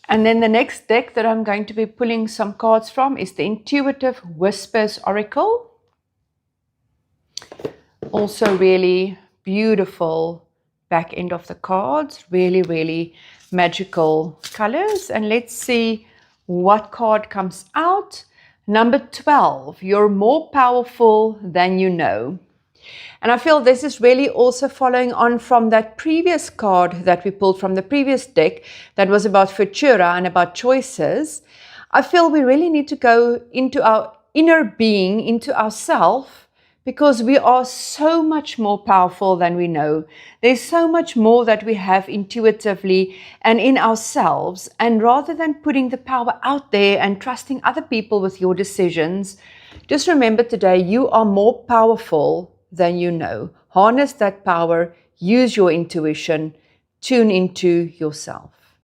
And then the next deck that I'm going to be pulling some cards from is the Intuitive Whispers Oracle. Also really beautiful back end of the cards, really, really magical colors. And let's see what card comes out. Number 12, you're more powerful than you know. And I feel this is really also following on from that previous card that we pulled from the previous deck that was about Futura and about choices. I feel we really need to go into our inner being, into ourselves, because we are so much more powerful than we know. There's so much more that we have intuitively and in ourselves. And rather than putting the power out there and trusting other people with your decisions, just remember today you are more powerful than you know. Harness that power, use your intuition, tune into yourself.